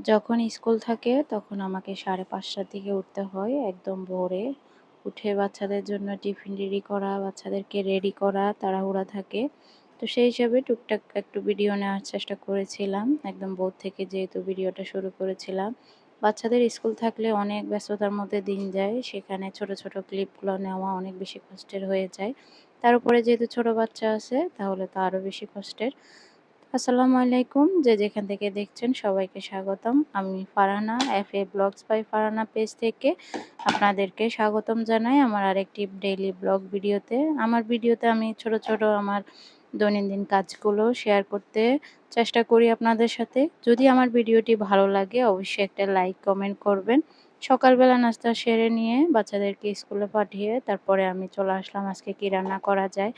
যখন স্কুল থাকে তখন আমাকে 5:30টার দিকে উঠতে হয়, একদম ভোরে উঠে বাচ্চাদের জন্য টিফিন রেডি করা, বাচ্চাদেরকে রেডি করা তাড়াহুড়া থাকে। তো সেই হিসাবে টুকটাক একটু ভিডিও নেওয়ার চেষ্টা করেছিলাম, একদম ভোর থেকে যেহেতু ভিডিওটা শুরু করেছিলাম। বাচ্চাদের স্কুল থাকলে অনেক ব্যস্ততার মধ্যে দিন যায়, সেখানে ছোট ছোট ক্লিপগুলো নেওয়া অনেক বেশি কষ্টের হয়ে যায়। তার উপরে যেহেতু ছোট বাচ্চা আছে তাহলে তো আরও বেশি কষ্টের। আসসালামু আলাইকুম, যে যেখান থেকে দেখছেন সবাইকে স্বাগতম। আমি Farhana, FA blogs by Farhana page থেকে আপনাদেরকে স্বাগতম জানাই আমার আরেকটি ডেইলি ব্লগ ভিডিওতে। আমার ভিডিওতে আমি ছোট ছোট আমার দৈনন্দিন কাজগুলো শেয়ার করতে চেষ্টা করি আপনাদের সাথে। যদি আমার ভিডিওটি ভালো লাগে অবশ্যই একটা লাইক কমেন্ট করবেন। সকালবেলা নাস্তা সেরে নিয়ে বাচ্চাদেরকে স্কুলে পাঠিয়ে তারপরে আমি চলে আসলাম আজকে কি রান্না করা যায়।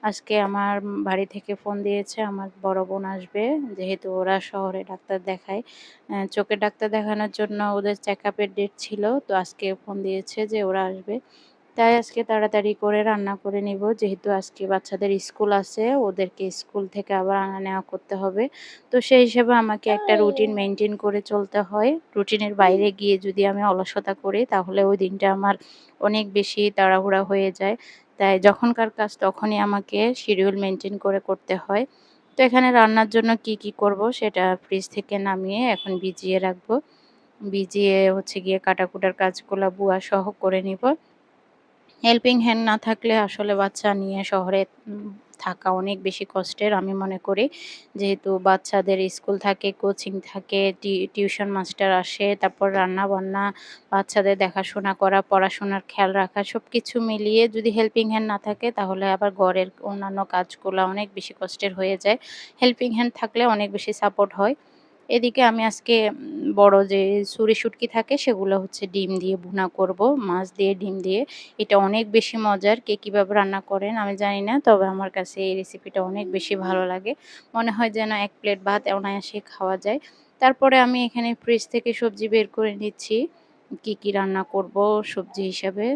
আজকে আমার বাড়ি থেকে ফোন দিয়েছে, আমার বড় বোন আসবে, যেহেতু ওরা শহরে ডাক্তার দেখায়। চোখের ডাক্তার দেখানোর জন্য ওদের চেকআপের ডেট ছিল, তো আজকে ফোন দিয়েছে যে ওরা আসবে। তাই আজকে তাড়াতাড়ি করে রান্না করে নিব, যেহেতু আজকে বাচ্চাদের স্কুল আছে, ওদেরকে স্কুল থেকে আবার আনা নেওয়া করতে হবে। তো সেই হিসেবে আমাকে একটা রুটিন মেনটেন করে চলতে হয়। রুটিনের বাইরে গিয়ে যদি আমি অলসতা করি তাহলে ওই দিনটা আমার অনেক বেশি তাড়াহুড়া হয়ে যায়। তাই যখনকার কাজ তখনই আমাকে শিডিউল মেনটেন করে করতে হয়। তো এখানে রান্নার জন্য কি কি করব সেটা ফ্রিজ থেকে নামিয়ে এখন ভিজিয়ে রাখবো। ভিজিয়ে হচ্ছে গিয়ে কাটাকুটার কাজগুলা বুয়া সহ করে নিব। হেল্পিং হ্যান্ড না থাকলে আসলে বাচ্চা নিয়ে শহরে থাকা অনেক বেশি কষ্টের আমি মনে করি। যেহেতু বাচ্চাদের স্কুল থাকে, কোচিং থাকে, টিউশন মাস্টার আসে, তারপর রান্না-বান্না, বাচ্চাদের দেখাশোনা করা, পড়াশোনার খেয়াল রাখা সবকিছু মিলিয়ে যদি হেল্পিং হ্যান্ড না থাকে তাহলে আবার ঘরের অন্যান্য কাজগুলা অনেক বেশি কষ্টের হয়ে যায়। হেল্পিং হ্যান্ড থাকলে অনেক বেশি সাপোর্ট হয়। এদিকে আমি আজকে বড় যে ছুরি শুটকি থাকে সেগুলো হচ্ছে ডিম দিয়ে ভুনা করব, মাছ দিয়ে ডিম দিয়ে। এটা অনেক বেশি মজার। কে কিভাবে রান্না করেন আমি জানি না। তবে আমার কাছে এই রেসিপিটা অনেক বেশি ভালো লাগে। মনে হয় যেন ১ প্লেট ভাত অনায়াসে খাওয়া যায়। তারপরে আমি এখানে ফ্রিজ থেকে সবজি বের করে নিচ্ছি। কি কি রান্না করব সবজি হিসাবে।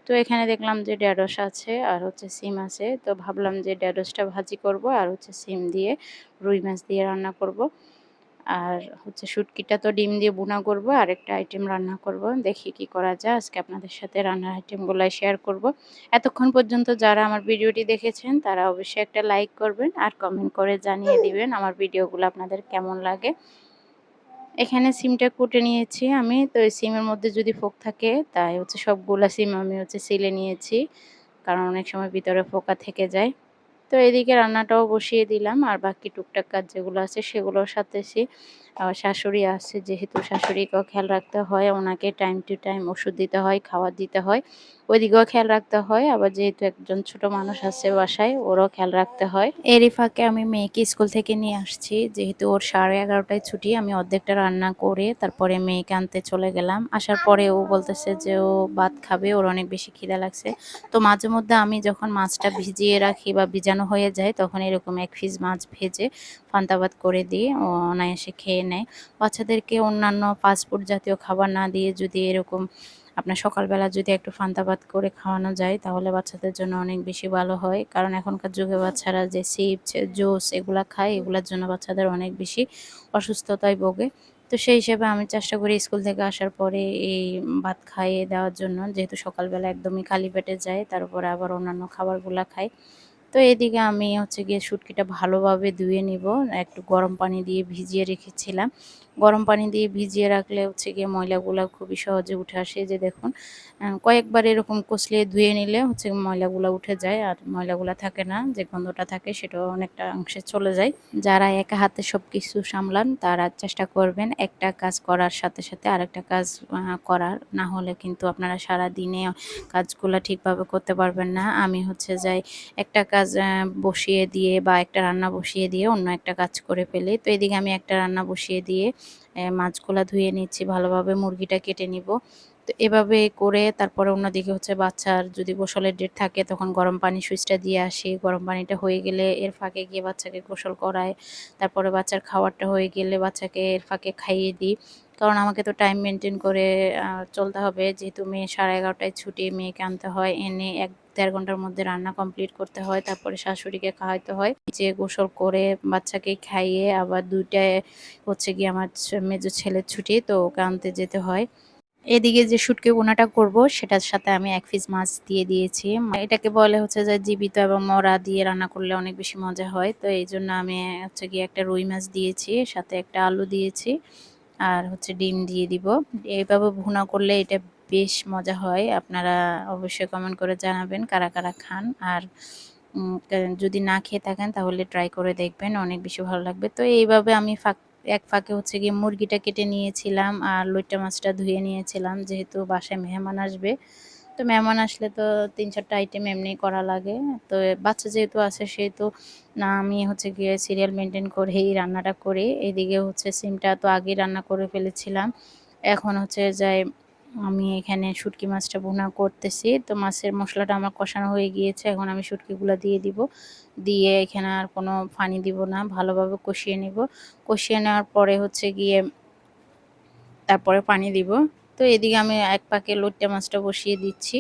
তো এখানে দেখলাম যে ঢেঁড়স আছে আর হচ্ছে সিম আছে। তো ভাবলাম যে ঢেঁড়সটা ভাজি করব আর হচ্ছে সিম দিয়ে রুই মাছ দিয়ে রান্না করব। আর হচ্ছে শুটকিটা তো ডিম দিয়ে ভুনা করব, আরেকটা আইটেম রান্না করব। দেখি কি করা যায়। আজকে আপনাদের সাথে রান্নার আইটেমগুলাই শেয়ার করব। এতক্ষণ পর্যন্ত যারা আমার ভিডিওটি দেখেছেন তারা অবশ্যই একটা লাইক করবেন আর কমেন্ট করে জানিয়ে দিবেন আমার ভিডিওগুলো আপনাদের কেমন লাগে। এখানে সিমটা কুটে নিয়েছি আমি। তো এই সিমের মধ্যে যদি ফোক থাকে তাই হচ্ছে সবগুলা সিম আমি হচ্ছে ছিলে নিয়েছি। কারণ অনেক সময় ভিতরে ফোকা থেকে যায়। তো এদিকে রান্নাটাও বসিয়ে দিলাম আর বাকি টুকটাক কাজ যেগুলো আছে সেগুলোর সাথেছি। শাশুড়ি আছে, যেহেতু শাশুড়িকেও খেয়াল রাখতে হয়, ওনাকে টাইম টু টাইম ওষুধ দিতে হয়, খাবার দিতে হয়, ওইদিকেও খেয়াল রাখতে হয়। আবার যেহেতু একজন ছোট মানুষ আছে বাসায়, ওরও খেয়াল রাখতে হয়। এরই ফাঁকে আমি মেয়েকে স্কুল থেকে নিয়ে আসছি, যেহেতু ওর 11:30টায় ছুটি। আমি অর্ধেকটা রান্না করে তারপরে মেয়েকে আনতে চলে গেলাম। আসার পরে ও বলতেছে যে ও ভাত খাবে, ওর অনেক বেশি খিদা লাগছে। তো মাঝে মধ্যে আমি যখন মাছটা ভিজিয়ে রাখি বা ভিজানো হয়ে যায় তখন এরকম ১ পিস মাছ ভেজে পান্তা ভাত করে দিই, ও অনায়াসে খেয়ে নেয়। বাচ্চাদেরকে অন্যান্য ফাস্টফুড জাতীয় খাবার না দিয়ে যদি এরকম আপনার সকালবেলা যদি একটু পান্তা ভাত করে খাওয়ানো যায় তাহলে বাচ্চাদের জন্য অনেক বেশি ভালো হয়। কারণ এখনকার যুগে বাচ্চারা যে চিপস, জুস এগুলা খায়, এগুলার জন্য বাচ্চাদের অনেক বেশি অসুস্থতায় ভোগে। তো সেই হিসেবে আমি চেষ্টা করি স্কুল থেকে আসার পরে এই ভাত খাইয়ে দেওয়ার জন্য, যেহেতু সকালবেলা একদমই খালি পেটে যায়, তারপরে আবার অন্যান্য খাবারগুলা খাই। তো এদিকে আমি হচ্ছে গিয়ে শুটকিটা ভালোভাবে ধুয়ে নিব। একটু গরম পানি দিয়ে ভিজিয়ে রেখেছিলাম। গরম পানি দিয়ে ভিজিয়ে রাখলে হচ্ছে গিয়ে ময়লাগুলা খুবই সহজে উঠে আসে। এই যে দেখুন, কয়েকবার এরকম কষলিয়ে ধুয়ে নিলে হচ্ছে ময়লাগুলা উঠে যায় আর ময়লাগুলা থাকে না। যে গন্ধটা থাকে সেটাও অনেকটা অংশে চলে যায়। যারা একা হাতে সবকিছু সামলান তারা চেষ্টা করবেন একটা কাজ করার সাথে সাথে আরেকটা কাজ করার। না হলে কিন্তু আপনারা সারাদিনে কাজগুলা ঠিকভাবে করতে পারবেন না। আমি হচ্ছে যাই একটা কাজ বসিয়ে দিয়ে বা একটা রান্না বসিয়ে দিয়ে অন্য একটা কাজ করে ফেলি। তো এদিকে আমি একটা রান্না বসিয়ে দিয়ে মাছগুলা ধুয়ে নিচ্ছি, ভালোভাবে মুরগিটা কেটে নিব। তো এভাবে করে তারপরে অন্যদিকে হচ্ছে বাচ্চার যদি গোসলের ডেট থাকে তখন গরম পানি সুইচটা দিয়ে আসি। গরম পানিটা হয়ে গেলে এর ফাঁকে গিয়ে বাচ্চাকে গোসল করাই। তারপরে বাচ্চার খাবারটা হয়ে গেলে বাচ্চাকে এর ফাঁকে খাইয়ে দিই। কারণ আমাকে তো টাইম মেনটেন করে চলতে হবে, যেহেতু মেয়ে 11:30টায় ছুটি, মেয়েকে আনতে হয়, এনে 1-1.5 ঘন্টার মধ্যে রান্না কমপ্লিট করতে হয়, তারপরে শাশুড়িকে খাওয়াইতে হয়, যে গোসল করে বাচ্চাকে খাইয়ে আবার 2টায় হচ্ছে গিয়ে আমার মেজো ছেলের ছুটি, তো ওকে আনতে যেতে হয়। এদিকে যে শুটকি ভুনাটা করব সেটার সাথে আমি 1 পিস মাছ দিয়ে দিয়েছি। এটাকে বলে হচ্ছে যে জীবিত এবং মরা দিয়ে রান্না করলে অনেক বেশি মজা হয়। তো এইজন্য আমি হচ্ছে গিয়ে একটা রুই মাছ দিয়েছি, সাথে একটা আলু দিয়েছি আর হচ্ছে ডিম দিয়ে দিব। এইভাবে ভুনা করলে এটা বেশ মজা হয়। আপনারা অবশ্যই কমেন্ট করে জানাবেন কারা, কারা খান। আর যদি না খেয়ে থাকেন তাহলে ট্রাই করে দেখবেন, অনেক বেশি ভালো লাগবে। তো এইভাবে আমি এক ফাঁকে হচ্ছে গিয়ে মুরগিটা কেটে নিয়েছিলাম আর লইট্টা মাছটা ধুয়ে নিয়েছিলাম, যেহেতু বাসায় মেহমান আসবে। তো মেহমান আসলে তো 3-4টা আইটেম এমনিই করা লাগে। তো বাচ্চা যেহেতু আছে সেহেতু না, আমি হচ্ছে গিয়ে সিরিয়াল মেনটেন করেই রান্নাটা করি। এদিকে হচ্ছে সিমটা তো আগেই রান্না করে ফেলেছিলাম। এখন হচ্ছে যাই আমি এখানে শুটকি মাছটা ভুনা করতেছি। তো মাছের মশলাটা আমার কষানো হয়ে গিয়েছে। এখন আমি শুটকিগুলা দিয়ে দিব। দিয়ে এখানে আর কোনো পানি দিব না। ভালোভাবে কষিয়ে নিব। কষিয়ে নেওয়ার পরে হচ্ছে গিয়ে তারপরে পানি দিব। তো এদিকে আমি এক পাকে লইট্টা মাছটা বসিয়ে দিচ্ছি।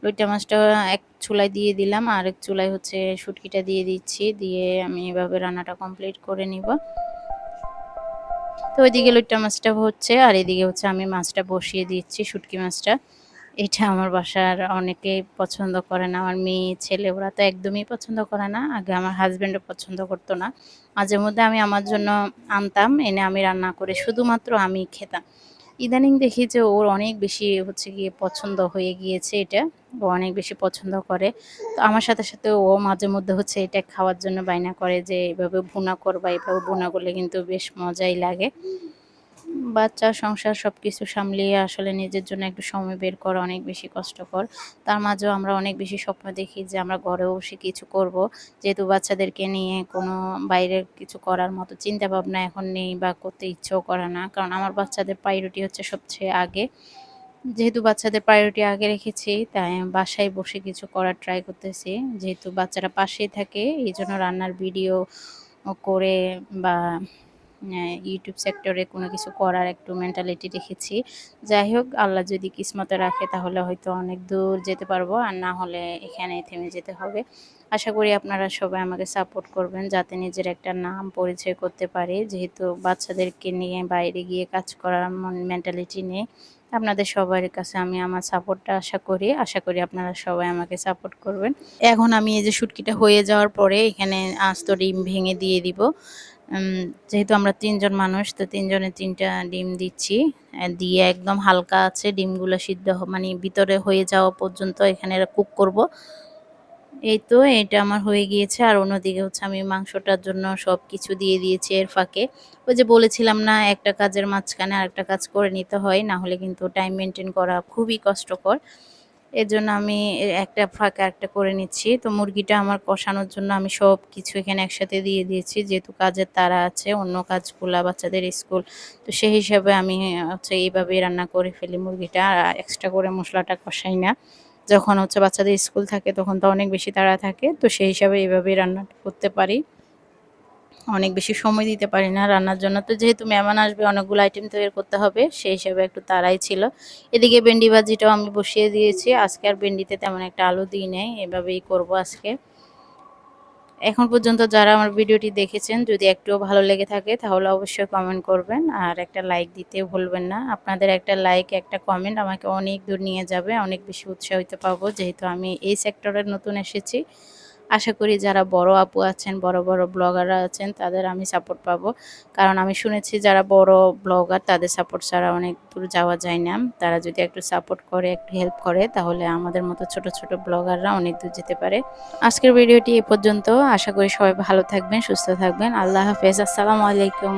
লইট্টা মাছটা এক চুলায় দিয়ে দিলাম, আরেক চুলায় হচ্ছে শুটকিটা দিয়ে দিচ্ছি। দিয়ে আমি এভাবে রান্নাটা কমপ্লিট করে নিব। তো ওইদিকে লইট্টা মাছটা হচ্ছে আর এদিকে হচ্ছে আমি মাছটা বসিয়ে দিচ্ছি, শুটকি মাছটা। এটা আমার বাসার অনেকেই পছন্দ করে না। আমার মেয়ে, ছেলে ওরা তো একদমই পছন্দ করে না। আগে আমার হাসব্যান্ডও পছন্দ করতো না। মাঝে মধ্যে আমি আমার জন্য আনতাম, এনে আমি রান্না করে শুধুমাত্র আমিই খেতাম। ইদানিং দেখি যে ওর অনেক বেশি হচ্ছে গিয়ে পছন্দ হয়ে গিয়েছে এটা। ও অনেক বেশি পছন্দ করে। তো আমার সাথে, সাথে ও মাঝে মধ্যে হচ্ছে এটা খাওয়ার জন্য বায়না করে যে এভাবে ভুনা করবা, এভাবে ভুনা করলে কিন্তু বেশ মজাই লাগে। বাচ্চা, সংসার সবকিছু সামলিয়ে আসলে নিজের জন্য একটু সময় বের করা অনেক বেশি কষ্টকর। তার মাঝেও আমরা অনেক বেশি স্বপ্ন দেখি যে আমরা ঘরে বসে কিছু করব। যেহেতু বাচ্চাদেরকে নিয়ে কোনো বাইরের কিছু করার মতো চিন্তাভাবনা এখন নেই বা করতে ইচ্ছেও করে না। কারণ আমার বাচ্চাদের প্রায়োরিটি হচ্ছে সবচেয়ে আগে। যেহেতু বাচ্চাদের প্রায়োরিটি আগে রেখেছি, তাই আমি বাসায় বসে কিছু করার ট্রাই করতেছি। যেহেতু বাচ্চারা পাশেই থাকে, এইজন্য রান্নার ভিডিও করে বা ইউটিউব সেক্টরে কোনো কিছু করার একটু মেন্টালিটি রেখেছি। যাই হোক, আল্লাহ যদি কিসমতে রাখে তাহলে হয়তো অনেক দূর যেতে পারবো, আর না হলে এখানেই থেমে যেতে হবে। আশা করি আপনারা সবাই আমাকে সাপোর্ট করবেন যাতে নিজের একটা নাম পরিচয় করতে পারি। যেহেতু বাচ্চাদেরকে নিয়ে বাইরে গিয়ে কাজ করার মেন্টালিটি নেই। আপনাদের সবার কাছে আমি আমার সাপোর্টটা আশা করি। আশা করি আপনারা সবাই আমাকে সাপোর্ট করবেন। এখন আমি এই যে শুটকিটা হয়ে যাওয়ার পরে এখানে আস্ত ডিম ভেঙে দিয়ে দিব। যেহেতু আমরা ৩ জন মানুষ, তো ৩ জনে ৩টা ডিম দিচ্ছি। দিয়ে একদম হালকা আছে ডিমগুলো সিদ্ধ মানে ভিতরে হয়ে যাওয়া পর্যন্ত এখানে কুক করব। এই তো এটা আমার হয়ে গিয়েছে। আর অন্যদিকে হচ্ছে আমি মাংসটার জন্য সবকিছু দিয়ে দিয়েছি এর ফাঁকে। ওই যে বলেছিলাম না, একটা কাজের মাঝখানে আরেকটা কাজ করে নিতে হয়, না হলে কিন্তু টাইম মেনটেন করা খুবই কষ্টকর। এজন্য আমি একটা ফাঁকে আরেকটা করে নিচ্ছি। তো মুরগিটা আমার কষানোর জন্য আমি সবকিছু এখানে একসাথে দিয়ে দিয়েছি। যেহেতু কাজের তাড়া আছে, অন্য কাজগুলা বাচ্চাদের স্কুল। তো সেই হিসাবে আমি হচ্ছে এইভাবেই রান্না করে ফেলি মুরগিটা। আর এক্সট্রা করে মসলাটা কষাই না। যখন হচ্ছে বাচ্চাদের স্কুল থাকে তখন তো অনেক বেশি তাড়া থাকে। তো সেই হিসাবে এভাবেই রান্নাটা করতে পারি। অনেক বেশি সময় দিতে পারি না রান্নার জন্য। তো যেহেতু মেহমান আসবে, অনেকগুলো আইটেম তৈরি করতে হবে, সেই হিসাবে একটু তাড়াই ছিল। এদিকে ভেন্ডি ভাজিটাও আমি বসিয়ে দিয়েছি। আজকে আর ভেন্ডিতে তেমন একটা আলু দিই নাই। এভাবেই করব আজকে। এখন পর্যন্ত যারা আমার ভিডিওটি দেখেছেন, যদি একটুও ভালো লেগে থাকে তাহলে অবশ্যই কমেন্ট করবেন আর একটা লাইক দিতে ভুলবেন না। আপনাদের একটা লাইক, একটা কমেন্ট আমাকে অনেক দূর নিয়ে যাবে, অনেক বেশি উৎসাহিত পাবো। যেহেতু আমি এই সেক্টরে নতুন এসেছি, আশা করি যারা বড় আপু আছেন, বড় বড় ব্লগাররা আছেন তাদের আমি সাপোর্ট পাবো। কারণ আমি শুনেছি যারা বড় ব্লগার তাদের সাপোর্ট ছাড়া অনেক দূর যাওয়া যায় না। তারা যদি একটু সাপোর্ট করে, একটু হেল্প করে তাহলে আমাদের মতো ছোট ছোট ব্লগাররা অনেক দূর যেতে পারে। আজকের ভিডিওটি এ পর্যন্ত। আশা করি সবাই ভালো থাকবেন, সুস্থ থাকবেন। আল্লাহ হাফেজ। আসসালামু আলাইকুম।